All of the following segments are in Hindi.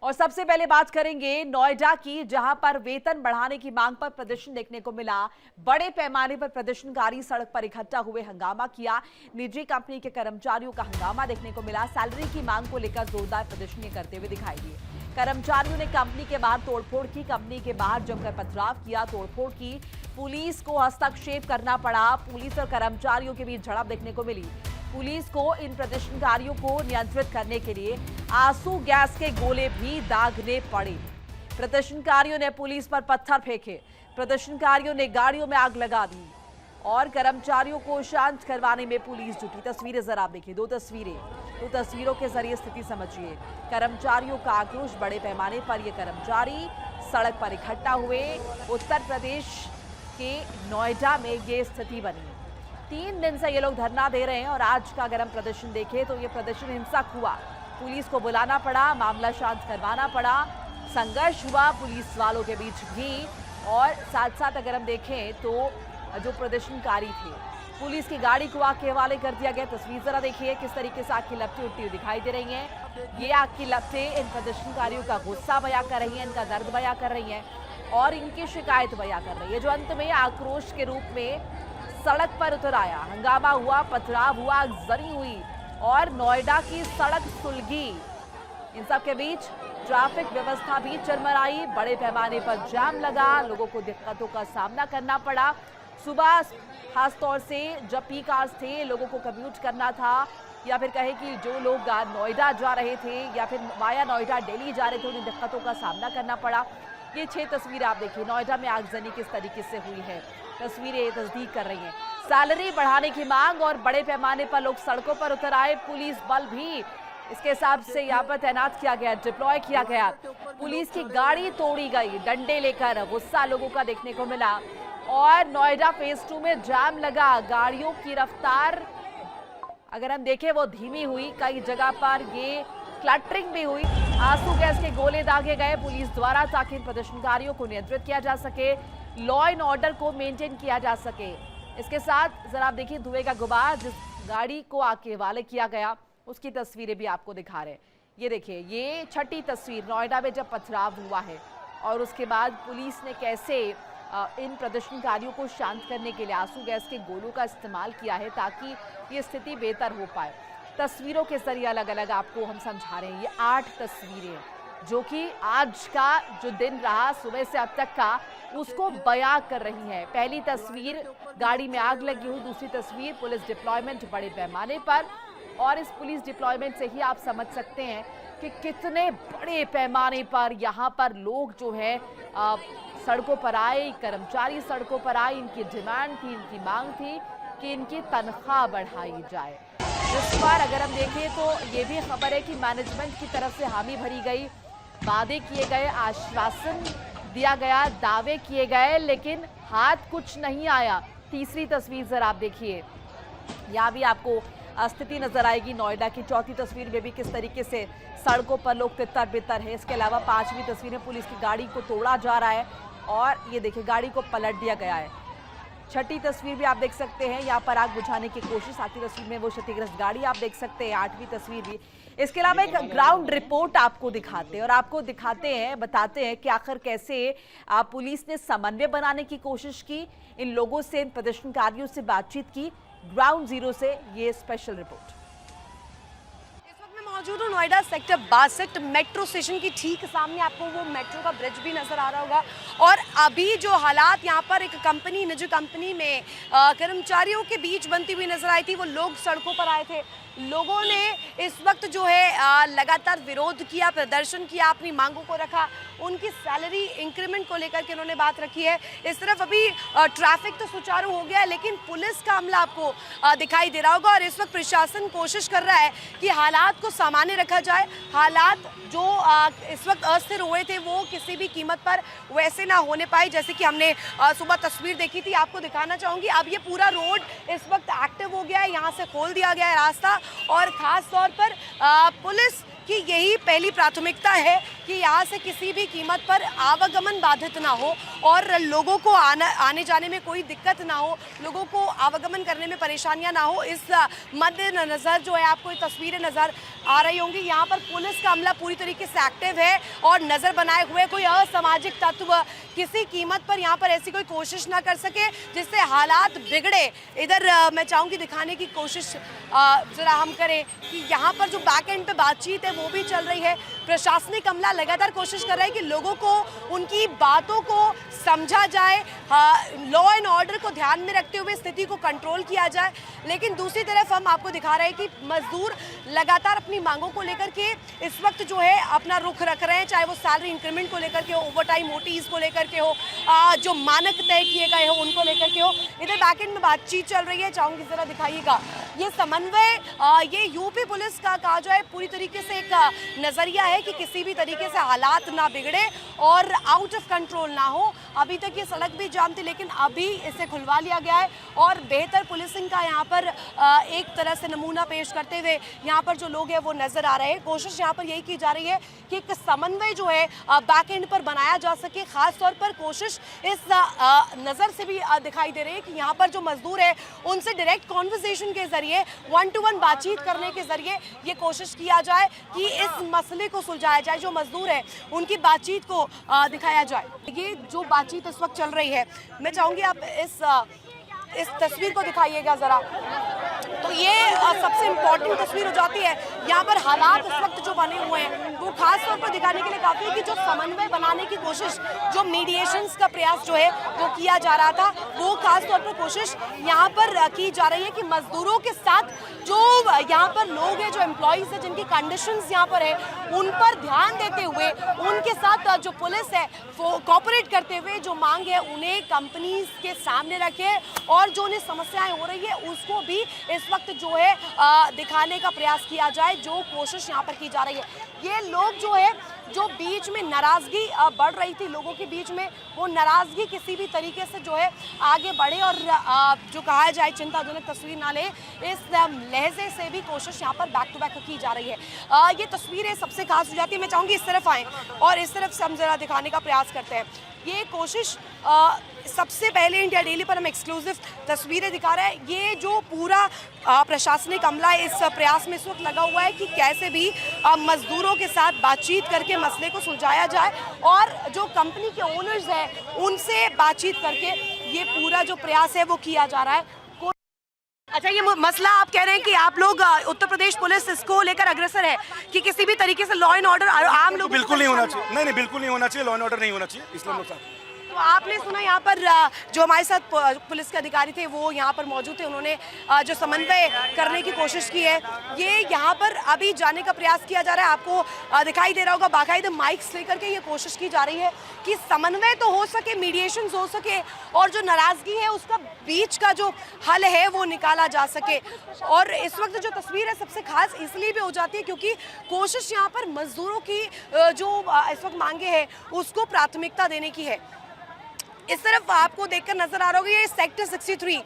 और सबसे पहले बात करेंगे नोएडा की, जहां पर वेतन बढ़ाने की मांग पर प्रदर्शन देखने को मिला। बड़े पैमाने पर प्रदर्शनकारी सड़क पर इकट्ठा हुए हंगामा किया। निजी कंपनी के कर्मचारियों का हंगामा देखने को मिला। सैलरी की मांग को लेकर जोरदार प्रदर्शन करते हुए दिखाई दिए। कर्मचारियों ने कंपनी के बाहर तोड़फोड़ की, कंपनी के बाहर जमकर पथराव किया, तोड़फोड़ की। पुलिस को हस्तक्षेप करना पड़ा। पुलिस और कर्मचारियों के बीच झड़प देखने को मिली। पुलिस को इन प्रदर्शनकारियों को नियंत्रित करने के लिए आंसू गैस के गोले भी दागने पड़े। प्रदर्शनकारियों ने पुलिस पर पत्थर फेंके, प्रदर्शनकारियों ने गाड़ियों में आग लगा दी और कर्मचारियों को शांत करवाने में पुलिस जुटी। तस्वीरें जरा आप देखिए, दो तस्वीरों के जरिए स्थिति समझिए। कर्मचारियों का आक्रोश, बड़े पैमाने पर ये कर्मचारी सड़क पर इकट्ठा हुए। उत्तर प्रदेश के नोएडा में ये स्थिति बनी। 3 दिन से ये लोग धरना दे रहे हैं और आज का अगर हम प्रदर्शन देखें तो ये प्रदर्शन हिंसक हुआ। पुलिस को बुलाना पड़ा, मामला शांत करवाना पड़ा, संघर्ष हुआ पुलिस वालों के बीच भी। और साथ साथ अगर हम देखें तो जो प्रदर्शनकारी थे, पुलिस की गाड़ी को आग के हवाले कर दिया गया। तस्वीर जरा देखिए, किस तरीके से आग की लपटें उठती हुई दिखाई दे रही हैं। ये आग की लपटें इन प्रदर्शनकारियों का गुस्सा बयां कर रही हैं, इनका दर्द बयां कर रही हैं और इनकी शिकायत बयां कर रही है, जो अंत में आक्रोश के रूप में सड़क पर उतर आया। हंगामा हुआ, पथराव हुआ, आगजनी हुई और नोएडा की सड़क सुलगी। इन सब के बीच ट्रैफिक व्यवस्था भी चरमराई। बड़े पैमाने पर जाम लगा, लोगों को दिक्कतों का सामना करना पड़ा। सुबह खासतौर से जब पीक आवर्स थे, लोगों को कम्यूट करना था या फिर कहे कि जो लोग नोएडा जा रहे थे या फिर वाया नोएडा दिल्ली जा रहे थे, उन्हें दिक्कतों का सामना करना पड़ा। ये 6 तस्वीरें आप देखिए, नोएडा में आगजनी किस तरीके से हुई है, तस्वीरें तस्दीक कर रही हैं। सैलरी बढ़ाने की मांग और बड़े पैमाने पर लोग सड़कों पर उतर आए। पुलिस बल भी इसके हिसाब से यहाँ पर तैनात किया गया, डिप्लॉय किया गया। पुलिस की गाड़ी तोड़ी गई डंडे लेकर, गुस्सा लोगों का देखने को मिला। और नोएडा फेज 2 में जाम लगा, गाड़ियों की रफ्तार अगर हम देखें वो धीमी हुई, कई जगह पर ये क्लटरिंग भी हुई। आंसू गैस के गोले दागे गए पुलिस द्वारा ताकि इन प्रदर्शनकारियों को नियंत्रित किया जा सके, लॉ एंड ऑर्डर को मेंटेन किया जा सके। इसके साथ जरा आप देखिए, धुएं का गुबार जिस गाड़ी को आग के हवाले किया गया उसकी तस्वीरें भी आपको दिखा रहे हैं। ये देखिए, ये 6ठी तस्वीर नोएडा में जब पथराव हुआ है और उसके बाद पुलिस ने कैसे इन प्रदर्शनकारियों को शांत करने के लिए आंसू गैस के गोलों का इस्तेमाल किया है ताकि ये स्थिति बेहतर हो पाए। तस्वीरों के जरिए अलग अलग आपको हम समझा रहे हैं। ये 8 तस्वीरें जो कि आज का जो दिन रहा सुबह से अब तक का, उसको बयां कर रही है। पहली तस्वीर गाड़ी में आग लगी हुई, दूसरी तस्वीर पुलिस डिप्लॉयमेंट बड़े पैमाने पर। और इस पुलिस डिप्लॉयमेंट से ही आप समझ सकते हैं कि कितने बड़े पैमाने पर यहाँ पर लोग जो है सड़कों पर आए, कर्मचारी सड़कों पर आए। इनकी डिमांड थी, इनकी मांग थी कि इनकी तनख्वाह बढ़ाई जाए। इस बार अगर हम देखें तो ये भी खबर है कि मैनेजमेंट की तरफ से हामी भरी गई, वादे किए गए, आश्वासन दिया गया, दावे किए गए, लेकिन हाथ कुछ नहीं आया। तीसरी तस्वीर जरा आप देखिए, यहाँ भी आपको स्थिति नजर आएगी। नोएडा की 4थी तस्वीर में भी किस तरीके से सड़कों पर लोग तितर बितर है। इसके अलावा 5वीं तस्वीर में पुलिस की गाड़ी को तोड़ा जा रहा है और ये देखिए गाड़ी को पलट दिया गया है। 6ठी तस्वीर भी आप देख सकते हैं, यहाँ पर आग बुझाने की कोशिश। 7वीं तस्वीर में वो क्षतिग्रस्त गाड़ी आप देख सकते हैं, 8वीं तस्वीर भी। इसके अलावा एक ग्राउंड रिपोर्ट आपको दिखाते हैं और आपको दिखाते हैं, बताते हैं कि आखिर कैसे पुलिस ने समन्वय बनाने की कोशिश की, इन लोगों से, इन प्रदर्शनकारियों से बातचीत की। ग्राउंड जीरो से ये स्पेशल रिपोर्ट। मौजूद हूँ नोएडा सेक्टर 62 मेट्रो स्टेशन की ठीक सामने। आपको वो मेट्रो का ब्रिज भी नजर आ रहा होगा। और अभी जो हालात यहाँ पर एक कंपनी, निजी कंपनी में कर्मचारियों के बीच बनती हुई नजर आई थी। वो लोग सड़कों पर आए थे, लोगों ने इस वक्त जो है लगातार विरोध किया, प्रदर्शन किया, अपनी मांगों को रखा। उनकी सैलरी इंक्रीमेंट को लेकर के उन्होंने बात रखी है। इस तरफ अभी ट्रैफिक तो सुचारू हो गया है, लेकिन पुलिस का अमला आपको दिखाई दे रहा होगा। और इस वक्त प्रशासन कोशिश कर रहा है कि हालात को सामान्य रखा जाए। हालात जो इस वक्त अस्थिर हुए थे वो किसी भी कीमत पर वैसे ना होने पाए, जैसे कि हमने सुबह तस्वीर देखी थी। आपको दिखाना चाहूँगी, अब ये पूरा रोड इस वक्त एक्टिव हो गया है, यहाँ से खोल दिया गया है रास्ता। और ख़ास तौर पर पुलिस की यही पहली प्राथमिकता है कि यहाँ से किसी भी कीमत पर आवागमन बाधित ना हो और लोगों को आने जाने में कोई दिक्कत ना हो, लोगों को आवागमन करने में परेशानियां ना हो। इस मद्देनजर जो है आपको ये तस्वीरें नज़र आ रही होंगी। यहाँ पर पुलिस का अमला पूरी तरीके से एक्टिव है और नज़र बनाए हुए कोई असामाजिक तत्व किसी कीमत पर यहाँ पर ऐसी कोई कोशिश ना कर सके जिससे हालात बिगड़े। इधर मैं चाहूँगी दिखाने की कोशिश ज़रा हम करें कि यहाँ पर जो बैक एंड पे बातचीत है वो भी चल रही है। प्रशासनिक अमला लगातार कोशिश कर रहा है कि लोगों को उनकी बातों को समझा जाए, लॉ एंड ऑर्डर को ध्यान में रखते हुए स्थिति को कंट्रोल किया जाए। लेकिन दूसरी तरफ हम आपको दिखा रहे हैं कि मजदूर लगातार अपनी मांगों को लेकर के इस वक्त जो है अपना रुख रख रहे हैं, चाहे वो सैलरी इंक्रीमेंट को लेकर के हो, ओवरटाइम ओटीज को लेकर के हो, जो मानक तय किए गए हो उनको लेकर के हो। इधर बैकएंड में बातचीत चल रही है, चाहूंगी जरा दिखाइएगा। ये समन्वय ये यूपी पुलिस का कहा जाए पूरी तरीके से एक नजरिया है कि किसी भी तरीके से हालात ना बिगड़े और आउट ऑफ कंट्रोल ना हो। अभी तक ये सड़क भी जाम थी लेकिन अभी इसे खुलवा लिया गया है और बेहतर पुलिसिंग का यहाँ पर एक तरह से नमूना पेश करते हुए यहाँ पर जो लोग हैं वो नजर आ रहे हैं। कोशिश यहाँ पर यही की जा रही है कि एक समन्वय जो है बैक एंड पर बनाया जा सके। खास तौर पर कोशिश इस नज़र से भी दिखाई दे रही है कि यहाँ पर जो मजदूर है उनसे डायरेक्ट कॉन्वर्सेशन के जरिए 1-to-1 बातचीत करने के जरिए ये कोशिश किया जाए कि इस मसले को सुलझाया जाए। जो मजदूर है उनकी बातचीत को दिखाया जाए। ये जो बातचीत इस वक्त चल रही है, मैं चाहूँगी आप इस तस्वीर को दिखाइएगा ज़रा। तो ये सबसे इम्पोर्टेंट तस्वीर हो जाती है। यहाँ पर हालात इस वक्त जो बने हुए हैं वो खास तौर पर दिखाने के लिए काफ़ी है कि जो समन्वय बनाने की कोशिश, जो मीडिएशंस का प्रयास जो है वो किया जा रहा था, वो खास तौर पर कोशिश यहाँ पर की जा रही है कि मजदूरों के साथ जो यहाँ पर लोग हैं, जो एम्प्लॉयज़ हैं, जिनकी कंडीशंस यहाँ पर है, उन पर ध्यान देते हुए उनके साथ जो पुलिस है वो कोऑपरेट करते हुए जो मांग है उन्हें कंपनीज के सामने रखे और जो उन्हें समस्याएं हो रही है उसको भी इस वक्त जो है दिखाने का प्रयास किया जाए। जो कोशिश यहाँ पर की जा रही है, ये लोग जो है जो बीच में नाराजगी बढ़ रही थी लोगों के बीच में, वो नाराजगी किसी भी तरीके से जो है आगे बढ़े और जो कहा जाए चिंताजनक तस्वीर ना ले, इस लहजे से भी कोशिश यहाँ पर बैक टू बैक की जा रही है। ये तस्वीरें सबसे खास हो जाती है। मैं चाहूँगी इस तरफ आएँ और इस तरफ से हम जरा दिखाने का प्रयास करते हैं। ये कोशिश सबसे पहले इंडिया डेली पर हम एक्सक्लूसिव तस्वीरें दिखा रहे हैं। ये जो पूरा प्रशासनिक अमला इस प्रयास में इस वक्त लगा हुआ है कि कैसे भी मजदूरों के साथ बातचीत करके मसले को सुलझाया जाए और जो कंपनी के ओनर्स हैं उनसे बातचीत करके ये पूरा जो प्रयास है वो किया जा रहा है। अच्छा, ये मसला आप कह रहे हैं कि आप लोग उत्तर प्रदेश पुलिस इसको लेकर अग्रसर है कि किसी भी तरीके से लॉ एंड ऑर्डर आम लोग बिल्कुल नहीं होना चाहिए। नहीं, बिल्कुल नहीं होना चाहिए, लॉ एंड ऑर्डर नहीं होना चाहिए इस्लाम के साथ। तो आपने सुना यहाँ पर जो हमारे साथ पुलिस के अधिकारी थे वो यहाँ पर मौजूद थे, उन्होंने जो समन्वय करने की कोशिश की है, ये यहाँ पर अभी जाने का प्रयास किया जा रहा है। आपको दिखाई दे रहा होगा बाकायदे माइक्स लेकर के ये कोशिश की जा रही है कि समन्वय तो हो सके, मीडिएशन हो सके और जो नाराजगी है उसका बीच का जो हल है वो निकाला जा सके। और इस वक्त जो तस्वीर है सबसे खास इसलिए भी हो जाती है क्योंकि कोशिश यहाँ पर मजदूरों की जो इस वक्त मांगे हैं उसको प्राथमिकता देने की है। इस तरफ आपको देखकर नजर आ रहा होगा ये सेक्टर 63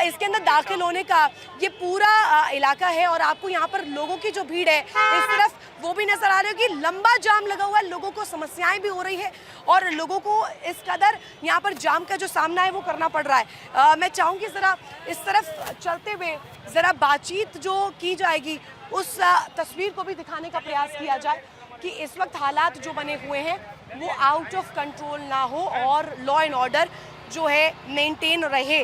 इसके अंदर दाखिल होने का ये पूरा इलाका है और आपको यहाँ पर लोगों की जो भीड़ है इस तरफ वो भी नजर आ रही होगी। लंबा जाम लगा हुआ है, लोगों को समस्याएं भी हो रही है और लोगों को इस कदर यहाँ पर जाम का जो सामना है वो करना पड़ रहा है। मैं चाहूँगी ज़रा इस तरफ चलते हुए ज़रा बातचीत जो की जाएगी उस तस्वीर को भी दिखाने का प्रयास किया जाए कि इस वक्त हालात जो बने हुए हैं वो आउट ऑफ कंट्रोल ना हो और लॉ एंड ऑर्डर जो है मेंटेन रहे।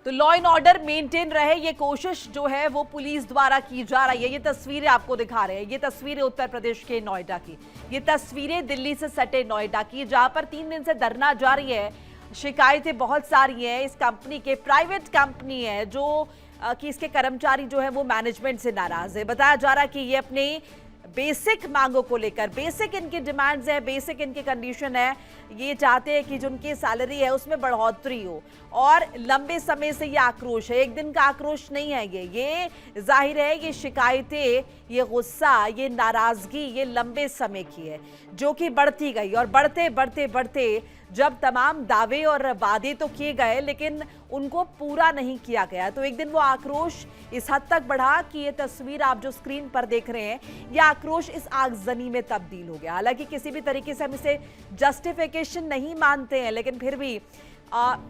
तो लॉ एंड ऑर्डर मेंटेन रहे, ये कोशिश जो है वो पुलिस द्वारा की जा रही है। ये तस्वीरें आपको दिखा रहे हैं, ये तस्वीरें उत्तर प्रदेश के नोएडा की, ये तस्वीरें दिल्ली से सटे नोएडा की, जहां पर 3 दिन से धरना जारी है। शिकायतें बहुत सारी हैं। इस कंपनी के, प्राइवेट कंपनी है जो कि इसके कर्मचारी जो है वो मैनेजमेंट से नाराज है। बताया जा रहा है कि ये अपने बेसिक मांगों को लेकर, बेसिक इनकी डिमांड्स है, बेसिक इनकी कंडीशन है, ये चाहते हैं कि जो उनकी सैलरी है उसमें बढ़ोतरी हो और लंबे समय से ये आक्रोश है, एक दिन का आक्रोश नहीं है ये जाहिर है ये शिकायतें, ये गुस्सा, ये नाराजगी ये लंबे समय की है जो कि बढ़ती गई और बढ़ते बढ़ते बढ़ते जब तमाम दावे और वादे तो किए गए लेकिन उनको पूरा नहीं किया गया। तो एक दिन वो आक्रोश इस हद तक बढ़ा कि ये तस्वीर आप जो स्क्रीन पर देख रहे हैं, ये आक्रोश इस आगजनी में तब्दील हो गया। हालांकि किसी भी तरीके से हम इसे जस्टिफिकेशन नहीं मानते हैं, लेकिन फिर भी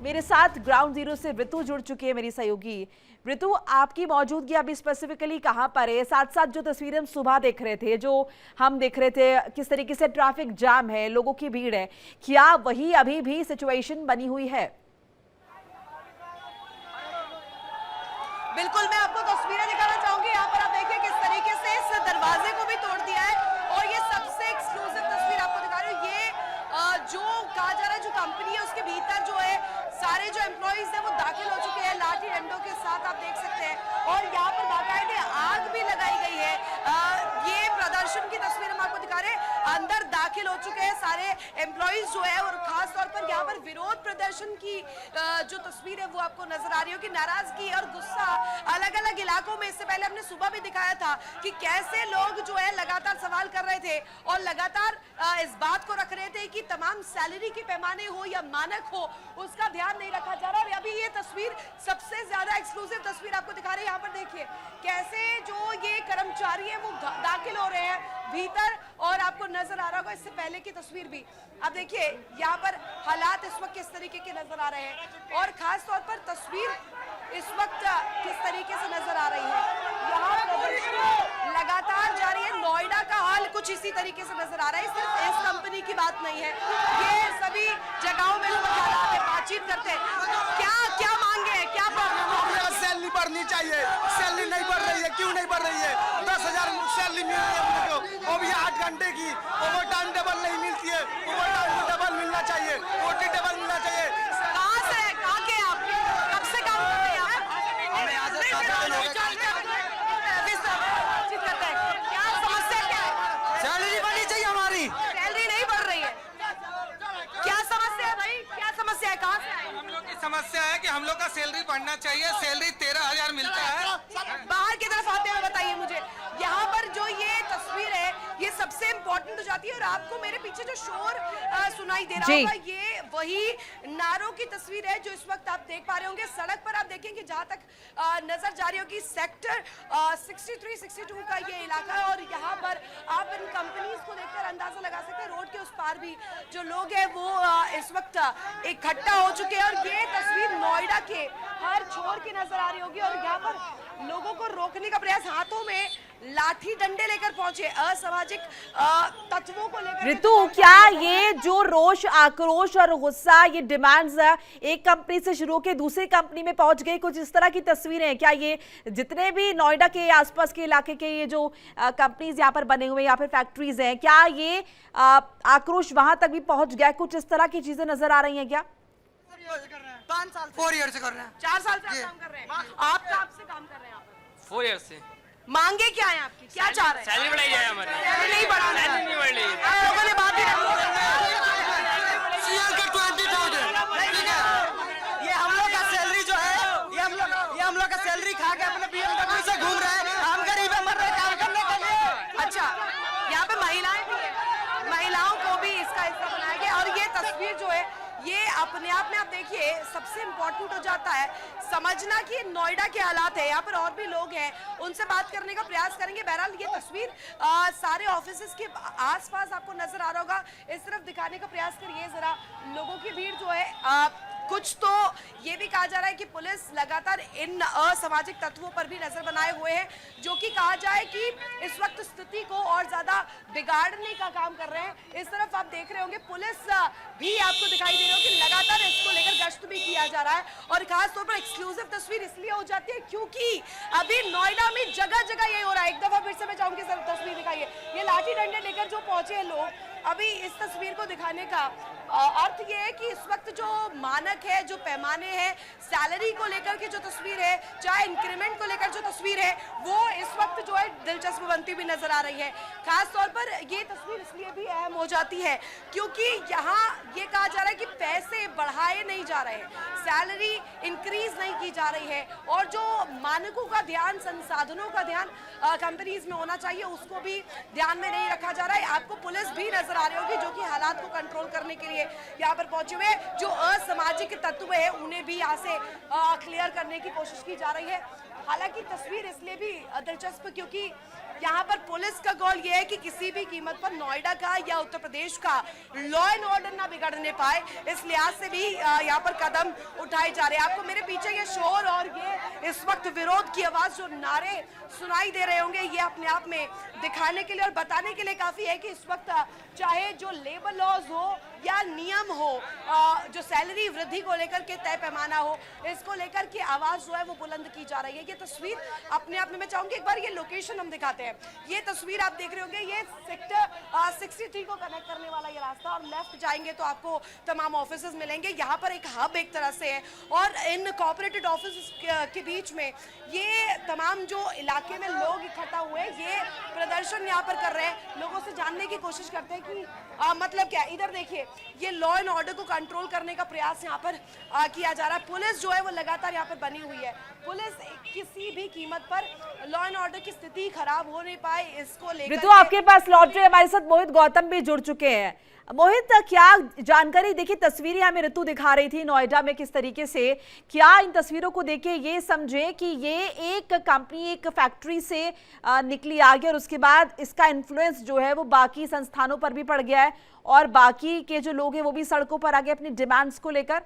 मेरे साथ ग्राउंड जीरो से ऋतु जुड़ चुकी है, मेरी सहयोगी। ऋतु, आपकी मौजूदगी अभी स्पेसिफिकली कहां पर है? साथ साथ जो तस्वीरें हम सुबह देख रहे थे, जो हम देख रहे थे किस तरीके से ट्रैफिक जाम है, लोगों की भीड़ है, क्या वही अभी भी सिचुएशन बनी हुई है? बिल्कुल, मैं आपको तस्वीरें दिखाना चाहूंगी। यहाँ पर आप देखिए किस तरीके से इस दरवाजे को भी तोड़ दिया है और ये सबसे एक्सक्लूसिव तस्वीर आपको दिखा रही हूँ। ये जो कहा जा रहा है, जो कंपनी है उसके भीतर जो है सारे जो एम्प्लॉइज हैं वो दाखिल हो चुके हैं लाठी डंडों के साथ, आप देख सकते हैं। और यहाँ पर बाकायदे आग भी लगाई गई है। ये प्रदर्शन की तस्वीर हम आपको दिखा रहे हैं। अंदर दाखिल हो चुके हैं सारे एम्प्लॉइज जो है, और खास तौर पर यहाँ पर विरोध प्रदर्शन की जो तस्वीर है वो आपको नजर आ रही हो कि नाराजगी और गुस्सा अलग अलग इलाकों में। इससे पहले हमने सुबह भी दिखाया था कि कैसे लोग जो है लगातार सवाल कर रहे थे और लगातार इस बात को रख रहे थे कि तमाम सैलरी के पैमाने हो या मानक हो, उसका ध्यान नहीं रखा जा रहा। और अभी ये तस्वीर सबसे ज्यादा एक्सक्लूसिव तस्वीर आपको दिखा रहे हैं। यहाँ पर देखिए कैसे जो ये कर्मचारी है वो दाखिल हो रहे हैं भीतर, और आपको नजर आ रहा होगा इससे पहले की तस्वीर भी। अब देखिए यहाँ पर हालात इस वक्त किस तरीके के नजर आ रहे हैं, और खास तौर पर तस्वीर इस वक्त किस तरीके से नजर आ रही है। यहाँ प्रदर्शन लगातार जारी है। नोएडा का हाल कुछ इसी तरीके से नजर आ रहा है। सिर्फ इस कंपनी की बात नहीं है, ये सभी जगहों में लोग हालात है, बातचीत करते हैं। क्या क्या मांगे हैं, क्या प्रॉब्लम है? सैलरी बढ़नी चाहिए। सैलरी नहीं बढ़ रही है, क्यों नहीं बढ़ रही है? 10,000 सैलरी मिल रही है हम लोग को, वो भी 8 घंटे की। ओवर टाइम डबल नहीं मिलती है, ओवर टाइम डबल मिलना चाहिए, ओटी डबल मिलना चाहिए। कहाँ से है, कहाँ के आप? कब से काम कर रहे हैं आप? क्या समस्या क्या है? सैलरी बढ़नी चाहिए हमारी। सैलरी नहीं बढ़ रही है, क्या समस्या है भाई? क्या समस्या है, कहाँ से आए? हम लोग की समस्या है कि हम लोग का सैलरी बढ़ना चाहिए। सैलरी 13,000 मिलता है। बाहर की तरफ आते हुए बताइए मुझे, यहाँ पर जो ये तस्वीर है ये सबसे इम्पोर्टेंट हो जाती है। और आपको मेरे पीछे जो शोर सुनाई दे रहा होगा, ये वही नारों की तस्वीर है जो इस वक्त आप देख पा रहे होंगे। सड़क पर आप देखेंगे, जहां तक नजर जा रही होगी, सेक्टर 63, 62 का ये इलाका है। और यहाँ पर आप इन कंपनीज को देखकर अंदाजा लगा सकते हैं रोड के उस पार भी जो लोग हैं वो इस वक्त इकट्ठा हो चुके हैं। और ये तस्वीर नोएडा के हर छोर की नजर आ रही होगी। और यहाँ पर लोगों को रोकने का प्रयास, हाथों में लाठी डंडे लेकर पहुंचे असामाजिक तत्वों को लेकर। ऋतु, क्या ये जो रोष, आक्रोश और गुस्सा, ये डिमांड्स एक कंपनी से शुरू होकर दूसरी कंपनी में पहुंच गई, कुछ इस तरह की तस्वीरें हैं क्या? ये जितने भी नोएडा के आसपास के इलाके के ये जो कंपनीज यहाँ पर बने हुए, यहाँ पर फैक्ट्रीज हैं, क्या ये आक्रोश वहां तक भी पहुंच गया? कुछ इस तरह की चीजें नजर आ रही हैं क्या? 5 साल 4 ईयर से कर रहे हैं। 4 साल से आप काम कर रहे हैं। आप कब से काम कर रहे हैं यहाँ पर? 4 ईयर से। मांगे क्या है आपकी, क्या चाह रहे हैं? सैलरी बढ़ाई जाए हमारी। सैलरी नहीं बढ़ा रहे हैं। सैलरी नहीं बढ़ रही है। आप लोगों ने बात ही नहीं सीएल का 20,000, ठीक है। ये हम लोग का सैलरी जो है, ये हम लोग का सैलरी खा के अपने BMW से घूम रहे हैं। हम गरीब हैं, मर रहे हैं काम करने के लिए। अच्छा, यहाँ पे महिलाएं भी हैं, महिलाओं को भी इसका हिस्सा बनाया गया। और ये तस्वीर जो है ये अपने आप में आप देखिए सबसे इम्पोर्टेंट हो जाता है समझना कि नोएडा के हालात है। यहाँ पर और भी लोग हैं, उनसे बात करने का प्रयास करेंगे। बहरहाल ये तस्वीर सारे ऑफिसेस के आसपास आपको नजर आ रहा होगा। इस तरफ दिखाने का प्रयास करिए जरा। लोगों की भीड़ जो है, कुछ तो ये भी कहा जा रहा है कि पुलिस लगातार इन असामाजिक तत्वों पर भी नजर बनाए हुए है, जो कि कहा जाए कि इस वक्त स्थिति को और ज्यादा बिगाड़ने का काम कर रहे हैं। इस तरफ आप देख रहे होंगे पुलिस भी आपको दिखाई दे रही होगी, लगातार इसको लेकर गश्त भी किया जा रहा है। और खास तौर पर एक्सक्लूसिव तस्वीर इसलिए हो जाती है क्योंकि अभी नोएडा में जगह जगह ये हो रहा है। एक दफा फिर से मैं चाहूंगी सर तस्वीर दिखाइए। ये लाठी डंडे लेकर जो पहुंचे हैं लोग, अभी इस तस्वीर को दिखाने का अर्थ ये है कि इस वक्त जो मानक है, जो पैमाने हैं, सैलरी को लेकर की जो तस्वीर है, चाहे इंक्रीमेंट को लेकर जो तस्वीर है, वो इस वक्त जो है दिलचस्प बनती भी नजर आ रही है। खास तौर पर ये तस्वीर इसलिए भी अहम हो जाती है क्योंकि यहाँ ये कहा जा रहा है कि पैसे बढ़ाए नहीं जा रहे हैं, सैलरी इंक्रीज नहीं की जा रही है, और जो मानकों का ध्यान, संसाधनों का ध्यान कंपनीज में होना चाहिए, उसको भी ध्यान में नहीं रखा जा रहा है। आपको पुलिस भी नजर आ रही होगी जो कि हालात को कंट्रोल करने के लिए लिए यहाँ पर पहुंचे हुए हैं। जो असामाजिक तत्व है उन्हें भी यहाँ से क्लियर करने की कोशिश की जा रही है। हालांकि तस्वीर इसलिए भी दिलचस्प क्योंकि यहाँ पर पुलिस का गोल यह है कि किसी भी कीमत पर नोएडा का या उत्तर प्रदेश का लॉ एंड ऑर्डर ना बिगड़ने पाए, इस लिहाज से भी यहाँ पर कदम उठाए जा रहे हैं। आपको मेरे पीछे ये शोर और ये इस वक्त विरोध की आवाज, जो नारे सुनाई दे रहे होंगे, ये अपने आप में दिखाने के लिए और बताने के लिए काफी है कि इस वक्त चाहे जो लेबर लॉज हो या नियम हो, जो सैलरी वृद्धि को लेकर के तय पैमाना हो, इसको लेकर के आवाज जो है वो बुलंद की जा रही है। ये तस्वीर अपने आप में मैं चाहूंगी एक बार ये लोकेशन हम दिखाते हैं। ये तस्वीर आप देख रहे होंगे, ये सेक्टर 63 को कनेक्ट करने वाला ये रास्ता, और लेफ्ट जाएंगे तो आपको तमाम ऑफिसेज मिलेंगे। यहाँ पर एक हब एक तरह से है और इन कॉर्पोरेटेड ऑफिस के बीच में ये तमाम जो इलाके में लोग इकट्ठा हुए ये प्रदर्शन यहाँ पर कर रहे हैं, लोगों से जानने की कोशिश करते हैं कि मतलब क्या। इधर देखिए, ये लॉ एंड ऑर्डर को कंट्रोल करने का प्रयास यहाँ पर किया जा रहा है। पुलिस जो है वो लगातार यहाँ पर बनी हुई है। पुलिस किसी भी कीमत पर लॉ एंड ऑर्डर की स्थिति खराब हो नहीं पाए, इसको लेकर ऋतु आपके पास लौट रहे, हमारे साथ मोहित गौतम भी जुड़ चुके हैं। मोहित, क्या जानकारी, देखिए तस्वीरें हमें ऋतु दिखा रही थी नोएडा में, किस तरीके से, क्या इन तस्वीरों को देख के ये समझे कि ये एक कंपनी, एक फैक्ट्री से निकली आगे और उसके बाद इसका इन्फ्लुएंस जो है वो बाकी संस्थानों पर भी पड़ गया है और बाकी के जो लोग हैं वो भी सड़कों पर आगे अपनी डिमांड्स को लेकर?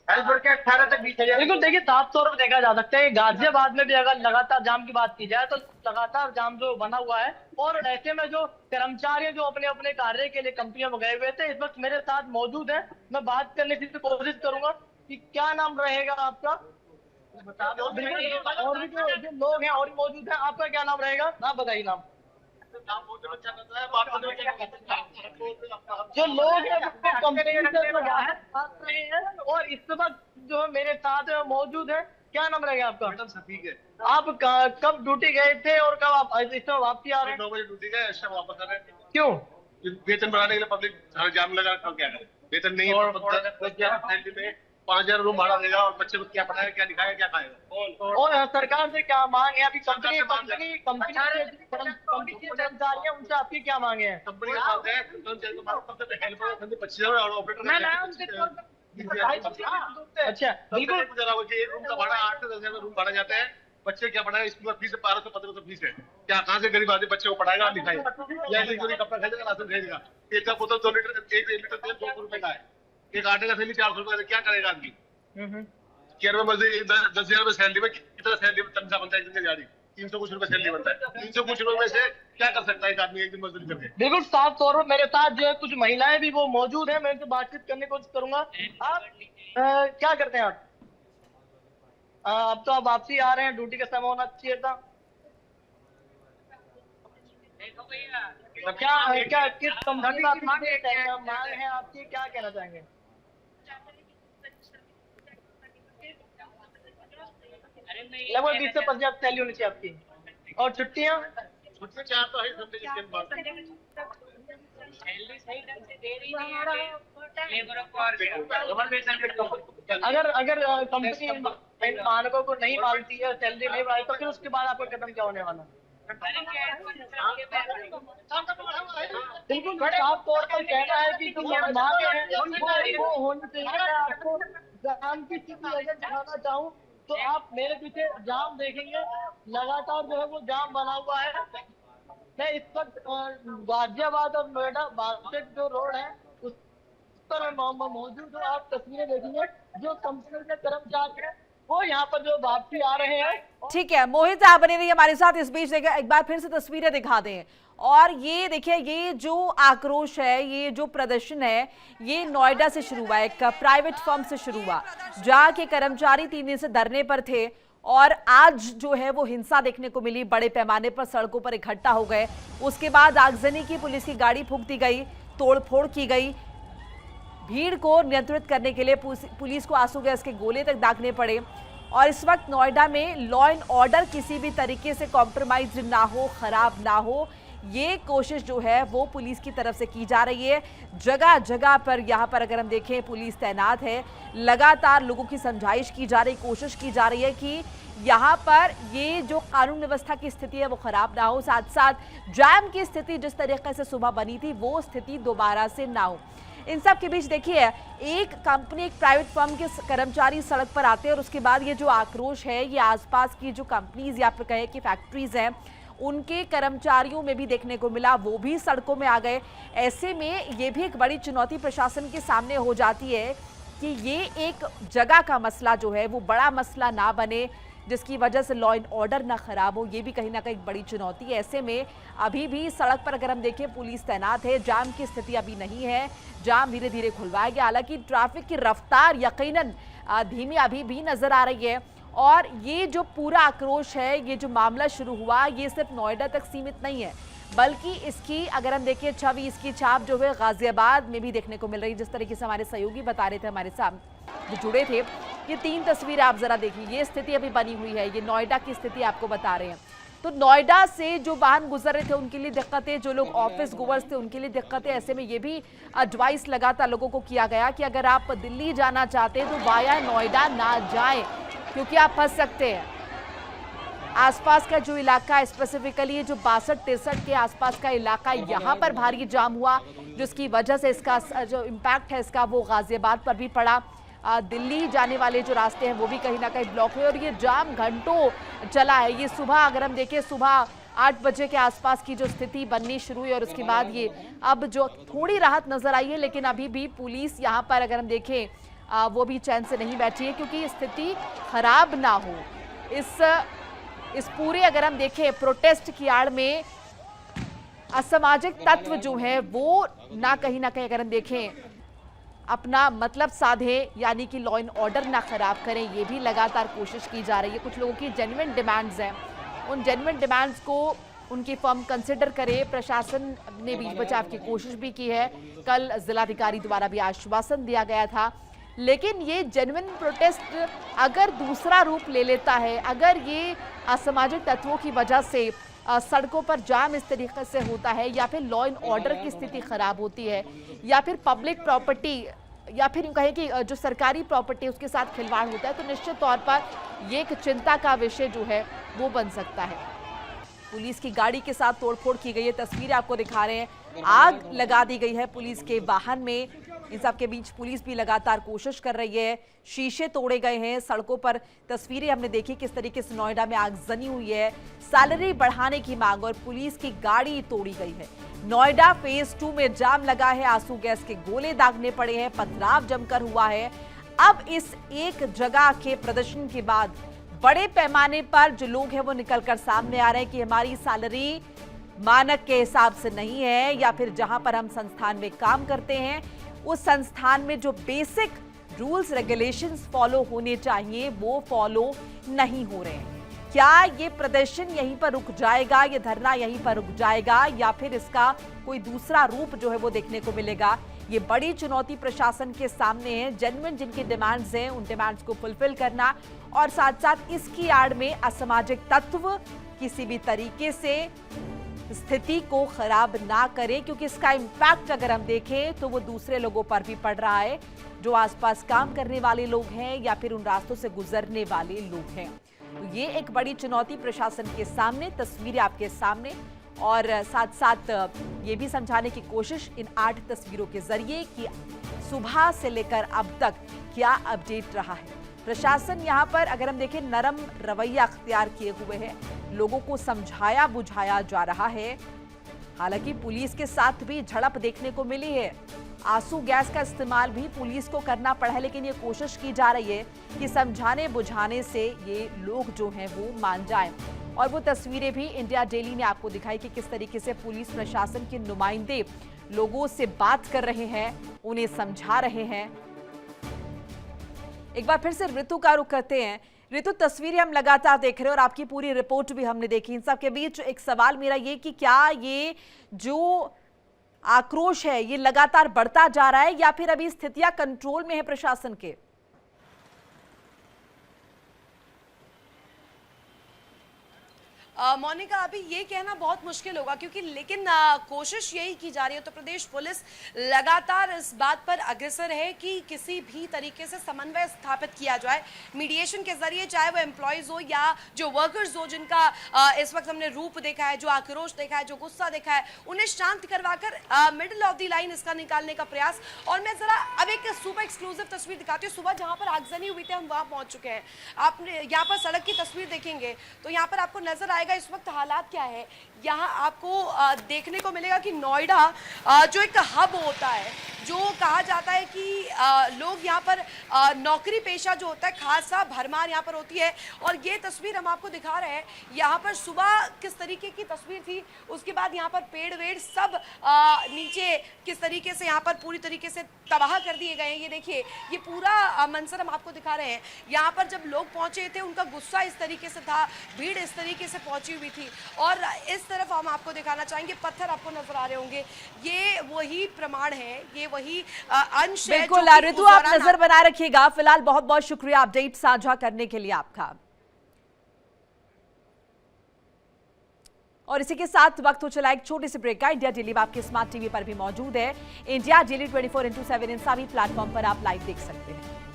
बिल्कुल, देखिए साफ तौर पर देखा जा सकता है गाजियाबाद में भी अगर लगातार जाम की बात की जाए तो लगातार जाम जो बना हुआ है, और ऐसे में जो कर्मचारी जो अपने अपने कार्य के लिए कंपनियों में गए हुए थे इस वक्त मेरे साथ मौजूद है। मैं बात करने की कोशिश करूंगा कि क्या नाम रहेगा आपका, और भी जो लोग हैं और भी मौजूद है, आपका क्या नाम रहेगा, आप बताइए नाम। जो लोग हैं कंपनी से बाहर आ रहे हैं और इस वक्त जो मेरे साथ मौजूद है, क्या नाम रहेगा आपका? सफीक है। आप कब ड्यूटी गए थे और कब आप इस समय वापसी आ रहे हैं? 9 बजे ड्यूटी गए, इस समय वापस आ रहे हैं। क्यों? वेतन बढ़ाने के लिए पब्लिक जाम लगा, क्या करें, वेतन नहीं है, 5,000 रूम भाड़ा देगा और बच्चे को क्या पढ़ाएगा, क्या दिखाएगा, क्या खाएगा। और सरकार से क्या मांग है? अभी कंपनी कर्मचारी है उनसे आपकी क्या मांगे हैं? कंपनी के साथ है, सबसे हेल्पर 25,000 और ऑपरेटर। अच्छा, बिल्कुल। एक रूम का भाड़ा 8 से 10,000 रूम भाड़ा जाता है। बच्चे क्या पढ़ाएगा, स्कूल का फीस 1200-1500 फीस है। क्या कहाँ से गरीब आदमी बच्चे को पढ़ाएगा और दिखाएगा, या कपड़ा खरीदेगा, राशन खरीदेगा। एक का बोतल 2 लीटर, 1 लीटर तेल 200 रुपए का है, एक आटे का थैली 400 रुपए, क्या करेगा आदमी? केयर में मजदूरी 10,000 रुपए सैलरी में कितना सैलरी तनख्वाह बनता है, एक दिन की दिहाड़ी 300 कुछ रुपए सैलरी बनता है। 300 कुछ रुपए में से क्या कर सकता है एक आदमी एक दिन मजदूरी करके? बिल्कुल साफ तौर पर मेरे साथ जो है कुछ महिलाएं भी वो मौजूद है, मैं इनसे बातचीत करने की कोशिश करूंगा। आप क्या करते हैं? अब तो आप वापसी आ रहे हैं, ड्यूटी का समय होना चाहिए था। क्या किस कंपनी का मांग है आपकी, क्या कहना चाहेंगे? लगभग 20 से 25 सैलरी होनी चाहिए आपकी, और छुट्टियाँ 4 तो है संडे के बाद। अगर कंपनी मानकों को नहीं मानती है, सैलरी नहीं बढ़ाई, तो फिर उसके बाद आपका कदम क्या होने वाला? बिल्कुल साफ तौर पर कहना है कि जो मांगे हैं वो होनी चाहिए। आपको जाम की स्थिति अगर दिखाना चाहूँ तो आप मेरे पीछे जाम देखेंगे, लगातार जो है वो जाम बना हुआ है। मैं इस वक्त गाजियाबाद और नोएडा बास्केट जो रोड है उस पर मौजूद हूँ। आप तस्वीरें देखेंगे, जो कंपनी के कर्मचारी हैं वो यहाँ पर जो वापसी आ रहे हैं। ठीक है मोहित, आप बने रहिए हमारे साथ। इस बीच देखिए एक बार फिर से तस्वीरें दिखा दें, और ये देखिए ये जो आक्रोश है, ये जो प्रदर्शन है, ये नोएडा से शुरू हुआ, एक प्राइवेट फर्म से शुरू हुआ जहाँ के कर्मचारी 3 दिन से धरने पर थे, और आज जो है वो हिंसा देखने को मिली, बड़े पैमाने पर सड़कों पर इकट्ठा हो गए। उसके बाद आगजनी की, पुलिस की गाड़ी फूंक दी गई, तोड़फोड़ की गई, भीड़ को नियंत्रित करने के लिए पुलिस को आंसू गैस के गोले तक दागने पड़े। और इस वक्त नोएडा में लॉ एंड ऑर्डर किसी भी तरीके से कॉम्प्रोमाइज ना हो, खराब ना हो, ये कोशिश जो है वो पुलिस की तरफ से की जा रही है। जगह जगह पर यहाँ पर अगर हम देखें पुलिस तैनात है, लगातार लोगों की समझाइश की जा रही, कोशिश की जा रही है कि यहाँ पर ये जो कानून व्यवस्था की स्थिति है वो खराब ना हो, साथ साथ जैम की स्थिति जिस तरीके से सुबह बनी थी वो स्थिति दोबारा से ना हो। इन सब के बीच देखिए, एक कंपनी, एक प्राइवेट फर्म के कर्मचारी सड़क पर आते हैं और उसके बाद ये जो आक्रोश है ये आसपास की जो कंपनीज या फिर कहे कि फैक्ट्रीज हैं उनके कर्मचारियों में भी देखने को मिला, वो भी सड़कों में आ गए। ऐसे में ये भी एक बड़ी चुनौती प्रशासन के सामने हो जाती है कि ये एक जगह का मसला जो है वो बड़ा मसला ना बने, जिसकी वजह से लॉ एंड ऑर्डर ना खराब हो। ये भी कहीं ना कहीं बड़ी चुनौती है। ऐसे में अभी भी सड़क पर अगर हम देखें पुलिस तैनात है, जाम की स्थिति अभी नहीं है, जाम धीरे धीरे खुलवाया गया। हालांकि ट्रैफिक की रफ्तार यकीनन धीमी अभी भी नजर आ रही है। और ये जो पूरा आक्रोश है, ये जो मामला शुरू हुआ, ये सिर्फ नोएडा तक सीमित नहीं है, बल्कि इसकी अगर हम देखें छवि, इसकी छाप जो है गाजियाबाद में भी देखने को मिल रही है। जिस तरीके से हमारे सहयोगी बता रहे थे, हमारे साथ जो जुड़े थे, ये 3 तस्वीरें आप जरा देखिए, ये स्थिति अभी बनी हुई है, ये नोएडा की स्थिति आपको बता रहे हैं। तो नोएडा से जो वाहन गुजर रहे थे उनके लिए दिक्कतें, जो लोग ऑफिस गोवर्स थे उनके लिए दिक्कतें। ऐसे में ये भी एडवाइस लगातार लोगों को किया गया कि अगर आप दिल्ली जाना चाहते हैं तो वाया नोएडा ना जाएं, क्योंकि आप फंस सकते हैं। आसपास का जो इलाका है, स्पेसिफिकली जो 62-63 के आसपास का इलाका, यहाँ पर भारी जाम हुआ, जिसकी वजह से इसका जो इम्पैक्ट है इसका वो गाजियाबाद पर भी पड़ा। दिल्ली जाने वाले जो रास्ते हैं वो भी कहीं ना कहीं ब्लॉक हुए और ये जाम घंटों चला है। ये सुबह अगर हम देखें, सुबह 8 बजे के आसपास की जो स्थिति बननी शुरू हुई और उसके बाद ये अब जो थोड़ी राहत नजर आई है, लेकिन अभी भी पुलिस यहाँ पर अगर हम देखें वो भी चैन से नहीं बैठी है, क्योंकि स्थिति खराब ना हो। इस पूरे अगर हम देखें प्रोटेस्ट की आड़ में असामाजिक तत्व जो है वो ना कहीं अगर हम देखें अपना मतलब साधे, यानी कि लॉ एंड ऑर्डर ना खराब करें, ये भी लगातार कोशिश की जा रही है। कुछ लोगों की जेन्युइन डिमांड्स हैं, उन जेन्युइन डिमांड्स को उनकी फर्म कंसिडर करे। प्रशासन ने बीच बचाव की कोशिश भी की है, कल जिलाधिकारी द्वारा भी आश्वासन दिया गया था। लेकिन ये जेन्युइन प्रोटेस्ट अगर दूसरा रूप ले लेता है, अगर ये असामाजिक तत्वों की वजह से सड़कों पर जाम इस तरीके से होता है, या फिर लॉ एंड ऑर्डर की स्थिति खराब होती है, या फिर पब्लिक प्रॉपर्टी या फिर कहें कि जो सरकारी प्रॉपर्टी उसके साथ खिलवाड़ होता है, तो निश्चित तौर पर ये एक चिंता का विषय जो है वो बन सकता है। पुलिस की गाड़ी के साथ तोड़फोड़ की गई है, तस्वीरें आपको दिखा रहे हैं, आग लगा दी गई है पुलिस के वाहन में। इन सब के बीच पुलिस भी लगातार कोशिश कर रही है, शीशे तोड़े गए हैं सड़कों पर। तस्वीरें हमने देखी किस तरीके से नोएडा में आगजनी हुई है, सैलरी बढ़ाने की मांग और पुलिस की गाड़ी तोड़ी गई है। नोएडा फेज 2 में जाम लगा है, आंसू गैस के गोले दागने पड़े हैं, पथराव जमकर हुआ है। अब इस एक जगह के प्रदर्शन के बाद बड़े पैमाने पर जो लोग हैं वो निकलकर सामने आ रहे हैं कि हमारी सैलरी मानक के हिसाब से नहीं है, या फिर जहां पर हम संस्थान में काम करते हैं उस संस्थान में जो बेसिक रूल्स रेगुलेशंस फॉलो होने चाहिए वो फॉलो नहीं हो रहे हैं। क्या ये प्रदर्शन यहीं पर रुक जाएगा, ये धरना यहीं पर रुक जाएगा, या फिर इसका कोई दूसरा रूप जो है वो देखने को मिलेगा? ये बड़ी चुनौती प्रशासन के सामने है। जेन्युइन जिनकी डिमांड्स हैं उन डिमांड्स को फुलफिल करना, और साथ साथ इसकी आड़ में असामाजिक तत्व किसी भी तरीके से स्थिति को खराब ना करे, क्योंकि इसका इम्पैक्ट अगर हम देखें तो वो दूसरे लोगों पर भी पड़ रहा है, जो आसपास काम करने वाले लोग हैं या फिर उन रास्तों से गुजरने वाले लोग हैं। तो ये एक बड़ी चुनौती प्रशासन के सामने, तस्वीरें आपके सामने, और साथ साथ ये भी समझाने की कोशिश इन 8 तस्वीरों के जरिए कि सुबह से लेकर अब तक क्या अपडेट रहा है। प्रशासन यहाँ पर अगर हम देखें नरम रवैया अख्तियार किए हुए है, लोगों को समझाया बुझाया जा रहा है। हालांकि पुलिस के साथ भी झड़प देखने को मिली है, आंसू गैस का इस्तेमाल भी पुलिस को करना पड़ा है, लेकिन ये कोशिश की जा रही है कि समझाने बुझाने से ये लोग जो हैं वो मान जाएं। और वो तस्वीरें भी इंडिया डेली ने आपको दिखाई कि किस तरीके से पुलिस प्रशासन के नुमाइंदे लोगों से बात कर रहे हैं, उन्हें समझा रहे हैं। एक बार फिर से ऋतु का रुख करते हैं। ऋतु, तस्वीरें हम लगातार देख रहे हैं और आपकी पूरी रिपोर्ट भी हमने देखी। इन सब के बीच एक सवाल मेरा ये कि क्या ये जो आक्रोश है ये लगातार बढ़ता जा रहा है, या फिर अभी स्थितियां कंट्रोल में है प्रशासन के? मोनिका, अभी ये कहना बहुत मुश्किल होगा क्योंकि लेकिन कोशिश यही की जा रही है। उत्तर प्रदेश पुलिस लगातार इस बात पर अग्रसर है कि किसी भी तरीके से समन्वय स्थापित किया जाए मीडिएशन के जरिए, चाहे वो एम्प्लॉयज हो या जो वर्कर्स हो, जिनका इस वक्त हमने रूप देखा है, जो आक्रोश देखा है, जो गुस्सा देखा है, उन्हें शांत करवाकर मिडिल ऑफ द लाइन इसका निकालने का प्रयास। और मैं जरा अब एक सुबह एक्सक्लूसिव तस्वीर दिखाती हूँ। सुबह जहाँ पर आगजनी हुई थी हम वहाँ पहुँच चुके हैं। आपने यहाँ पर सड़क की तस्वीर देखेंगे तो यहाँ पर आपको नजर आएगा इस वक्त हालात क्या है। यहाँ आपको देखने को मिलेगा कि नोएडा जो एक हब होता है, जो कहा जाता है कि लोग यहाँ पर नौकरी पेशा जो होता है, खासा भरमार यहाँ पर होती है। और ये तस्वीर हम आपको दिखा रहे हैं। यहाँ पर सुबह किस तरीके की तस्वीर थी, उसके बाद यहाँ पर पेड़ वेड़ सब नीचे किस तरीके से यहाँ पर पूरी तरीके से तबाह कर दिए गए हैं। ये देखिए, ये पूरा मंजर हम आपको दिखा रहे हैं। यहाँ पर जब लोग पहुंचे थे उनका गुस्सा इस तरीके से था, भीड़ इस तरीके से पहुंची हुई थी। और इस तरफ हम आपको दिखाना चाहेंगे, पत्थर आपको नजर आ रहे होंगे, ये वही प्रमाण है, ये वही अंश है। बिल्कुल ऋतु, आप नजर बनाए रखिएगा। फिलहाल बहुत बहुत शुक्रिया अपडेट साझा करने के लिए आपका। और इसी के साथ वक्त हो चला एक छोटे से ब्रेक का। इंडिया डेली आपके स्मार्ट टीवी पर भी मौजूद है। इंडिया डेली 24/7 इन सभी प्लेटफॉर्म पर आप लाइव देख सकते हैं।